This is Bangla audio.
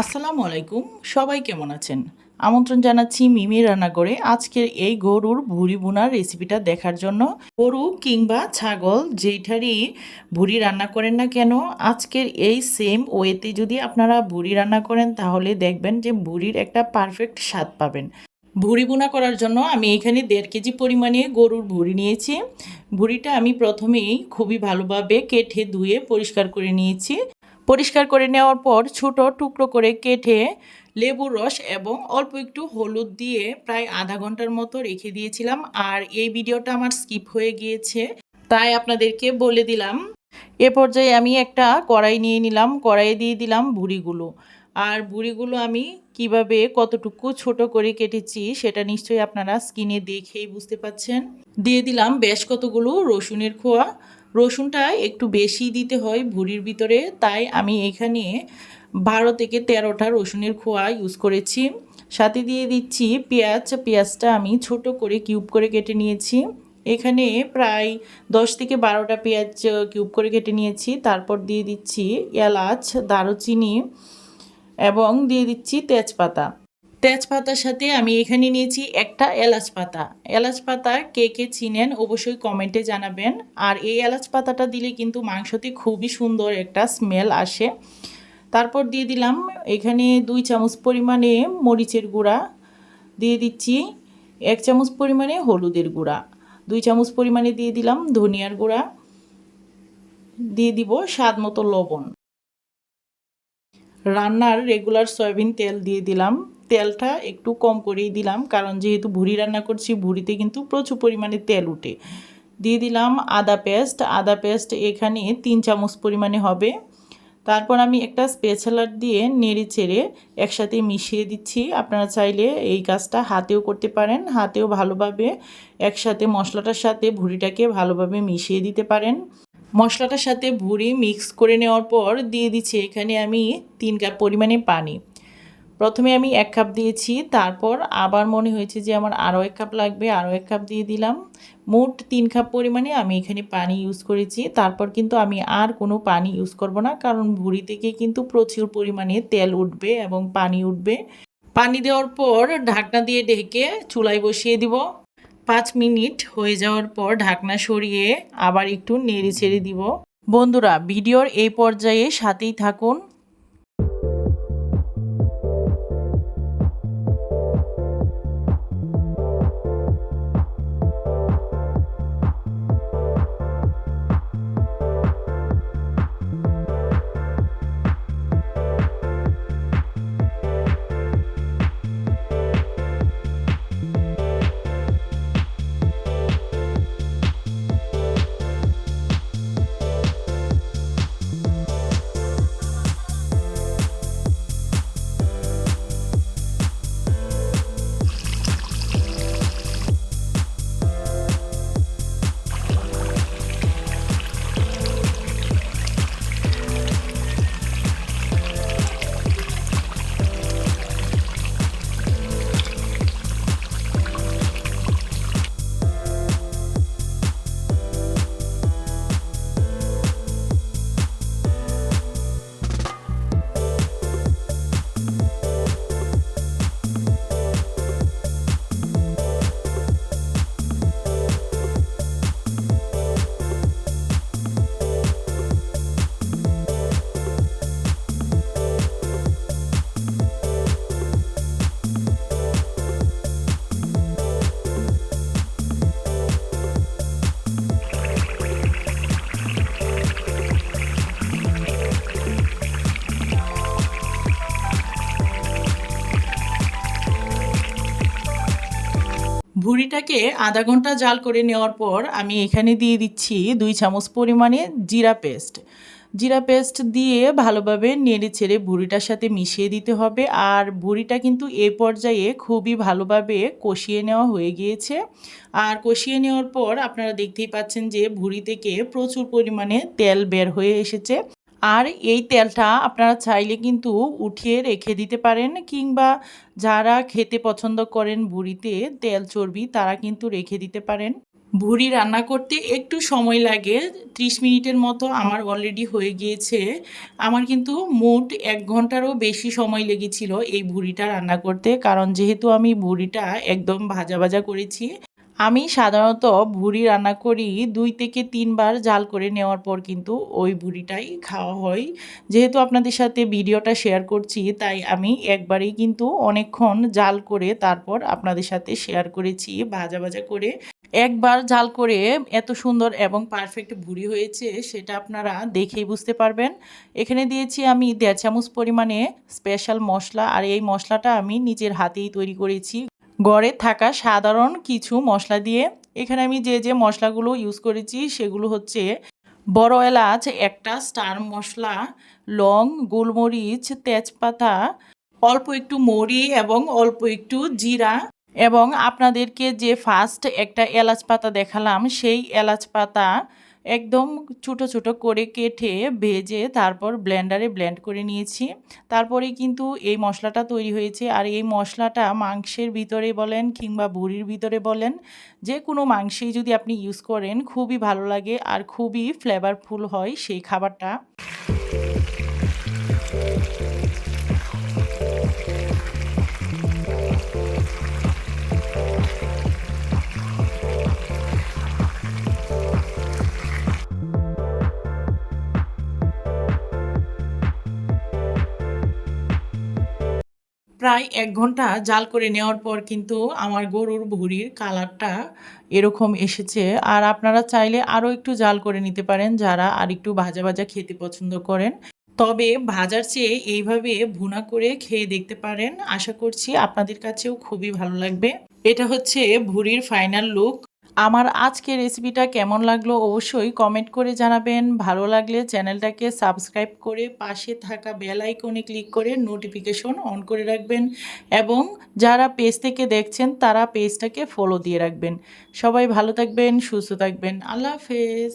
আসসালামু আলাইকুম। সবাই কেমন আছেন? আমন্ত্রণ জানাচ্ছি মিমি রান্নাঘরে আজকের এই গরুর ভুড়ি ভুনার রেসিপিটা দেখার জন্য। গরু কিংবা ছাগল যেইটারই ভুড়ি রান্না করেন না কেন, আজকের এই সেম ওয়েতে যদি আপনারা ভুড়ি রান্না করেন তাহলে দেখবেন যে ভুড়ির একটা পারফেক্ট স্বাদ পাবেন। ভুড়ি ভুনা করার জন্য আমি এখানে 1.5 কেজি পরিমাণে গরুর ভুড়ি নিয়েছি। ভুড়িটা আমি প্রথমেই খুবই ভালোভাবে কেটে ধুয়ে পরিষ্কার করে নিয়েছি। পরিষ্কার করে নেওয়ার পর ছোট টুকরো করে কেটে লেবুর রস এবং অল্প একটু হলুদ দিয়ে প্রায় আধা ঘন্টার মতো রেখে দিয়েছিলাম। আর এই ভিডিওটা আমার স্কিপ হয়ে গিয়েছে, তাই আপনাদেরকে বলে দিলাম। এ পর্যায়ে আমি একটা কড়াই নিয়ে নিলাম, কড়াইয়ে দিয়ে দিলাম ভুড়িগুলো। আর ভুড়িগুলো আমি কিভাবে কতটুকু ছোট করে কেটেছি সেটা নিশ্চয়ই আপনারা স্ক্রিনে দেখেই বুঝতে পাচ্ছেন। দিয়ে দিলাম বেশ কতগুলো রসুনের খোয়া। রসুনটা একটু বেশি দিতে হয় ভুড়ির ভিতরে, তাই আমি এখানে 12 থেকে 13টা রসুনের খোয়া ইউজ করেছি। সাথে দিয়ে দিচ্ছি পেঁয়াজ। পেঁয়াজটা আমি ছোট করে কিউব করে কেটে নিয়েছি। এখানে প্রায় 10 থেকে 12টা পেঁয়াজ কিউব করে কেটে নিয়েছি। তারপর দিয়ে দিচ্ছি এলাচ, দারুচিনি এবং দিয়ে দিচ্ছি তেজপাতা। তেজপাতার সাথে আমি এখানে নিয়েছি একটা এলাচ পাতা। এলাচ পাতা কে কে চিনেন অবশ্যই কমেন্টে জানাবেন। আর এই এলাচ পাতাটা দিলে কিন্তু মাংসতে খুবই সুন্দর একটা স্মেল আসে। তারপর দিয়ে দিলাম এখানে 2 চামচ পরিমাণে মরিচের গুঁড়া, দিয়ে দিচ্ছি 1 চামচ পরিমাণে হলুদের গুঁড়া, 2 চামচ পরিমাণে দিয়ে দিলাম ধনিয়ার গুঁড়া, দিয়ে দিব স্বাদ মতো লবণ। রান্নার রেগুলার সয়াবিন তেল দিয়ে দিলাম। তেলটা একটু কম করেই দিলাম, কারণ যেহেতু ভুড়ি রান্না করছি ভুড়িতে কিন্তু প্রচুর পরিমাণে তেল উঠে। দিয়ে দিলাম আদা পেস্ট। আদা পেস্ট এখানে 3 চামচ পরিমাণে হবে। তারপর আমি একটা স্প্যাচুলা দিয়ে নেড়ে চেড়ে একসাথে মিশিয়ে দিচ্ছি। আপনারা চাইলে এই কাজটা হাতেও করতে পারেন, হাতেও ভালোভাবে একসাথে মশলাটার সাথে ভুড়িটাকে ভালোভাবে মিশিয়ে দিতে পারেন। মশলাটার সাথে ভুড়ি মিক্স করে নেওয়ার পর দিয়ে দিচ্ছি এখানে আমি 3 কাপ পরিমাণে পানি। প্রথমে আমি 1 কাপ দিয়েছি, তারপর আবার মনে হয়েছে যে আমার আরও 1 কাপ লাগবে, আরও 1 কাপ দিয়ে দিলাম। মোট 3 কাপ পরিমাণে আমি এখানে পানি ইউজ করেছি। তারপর কিন্তু আমি আর কোনো পানি ইউজ করব না, কারণ ভুড়ি থেকে কিন্তু প্রচুর পরিমাণে তেল উঠবে এবং পানি উঠবে। পানি দেওয়ার পর ঢাকনা দিয়ে ঢেকে চুলায় বসিয়ে দিব। 5 মিনিট হয়ে যাওয়ার পর ঢাকনা সরিয়ে আবার একটু নেড়ে ছেড়ে দিব। বন্ধুরা, ভিডিওর এই পর্যায়ে সাথেই থাকুন। ভুড়িটাকে আধা ঘন্টা জাল করে নেওয়ার পর আমি এখানে দিয়ে দিচ্ছি 2 চামচ পরিমাণে জিরা পেস্ট। জিরা পেস্ট দিয়ে ভালোভাবে নেড়ে ছেড়ে ভুড়িটার সাথে মিশিয়ে দিতে হবে। আর ভুড়িটা কিন্তু এ পর্যায়ে খুবই ভালোভাবে কষিয়ে নেওয়া হয়ে গিয়েছে। আর কষিয়ে নেওয়ার পর আপনারা দেখতেই পাচ্ছেন যে ভুড়ি থেকে প্রচুর পরিমাণে তেল বের হয়ে এসেছে। আর এই তেলটা আপনারা চাইলে কিন্তু উঠিয়ে রেখে দিতে পারেন, কিংবা যারা খেতে পছন্দ করেন ভুড়িতে তেল চর্বি তারা কিন্তু রেখে দিতে পারেন। ভুড়ি রান্না করতে একটু সময় লাগে, 30 মিনিটের মতো আমার অলরেডি হয়ে গিয়েছে। আমার কিন্তু মোট 1 ঘন্টারও বেশি সময় লেগেছিল এই ভুড়িটা রান্না করতে, কারণ যেহেতু আমি ভুড়িটা একদম ভাজা ভাজা করেছি। আমি সাধারণত ভুড়ি রান্না করি 2 থেকে 3 বার জাল করে নেওয়ার পর কিন্তু ওই ভুড়িটাই খাওয়া হয়। যেহেতু আপনাদের সাথে ভিডিওটা শেয়ার করছি, তাই আমি একবারেই কিন্তু অনেকক্ষণ জাল করে তারপর আপনাদের সাথে শেয়ার করেছি ভাজা ভাজা করে। একবার জাল করে এত সুন্দর এবং পারফেক্ট ভুড়ি হয়েছে সেটা আপনারা দেখেই বুঝতে পারবেন। এখানে দিয়েছি আমি 1.5 চামচ পরিমাণে স্পেশাল মশলা, আর এই মশলাটা আমি নিজের হাতেই তৈরি করেছি ঘরে থাকা সাধারণ কিছু মশলা দিয়ে। এখানে আমি যে মশলাগুলো ইউজ করেছি সেগুলো হচ্ছে বড় এলাচ একটা, স্টার মশলা, লং, গোলমরিচ, তেজপাতা, অল্প একটু মৌরি এবং অল্প একটু জিরা, এবং আপনাদেরকে যে ফার্স্ট একটা এলাচ পাতা দেখালাম সেই এলাচ পাতা একদম ছোট ছোট করে কেটে ভেজে তারপর ব্লেন্ডারে ব্লেন্ড করে নিয়েছি। তারপরে কিন্তু এই মশলাটা তৈরি হয়েছে। আর এই মশলাটা মাংসের ভিতরে বলেন কিংবা ভুড়ির ভিতরে বলেন, যে কোনো মাংসেই যদি আপনি ইউজ করেন খুবই ভালো লাগে আর খুবই ফ্লেভারফুল হয় সেই খাবারটা। প্রায় 1 ঘন্টা জাল করে নেওয়ার পর কিন্তু আমার গরুর ভুঁড়ির কালারটা এরকম এসেছে। আর আপনারা চাইলে আরও একটু জাল করে নিতে পারেন যারা আর একটু ভাজা ভাজা খেতে পছন্দ করেন। তবে ভাজার চেয়ে এইভাবে ভুনা করে খেয়ে দেখতে পারেন, আশা করছি আপনাদের কাছেও খুবই ভালো লাগবে। এটা হচ্ছে ভুঁড়ির ফাইনাল লুক। আমার আজকের রেসিপিটা কেমন লাগলো অবশ্যই কমেন্ট করে জানাবেন। ভালো লাগলে চ্যানেলটাকে সাবস্ক্রাইব করে পাশে থাকা বেল আইকনে ক্লিক করে নোটিফিকেশন অন করে রাখবেন, এবং যারা পেজ থেকে দেখছেন তারা পেজটাকে ফলো দিয়ে রাখবেন। সবাই ভালো থাকবেন, সুস্থ থাকবেন। আল্লাহ হাফেজ।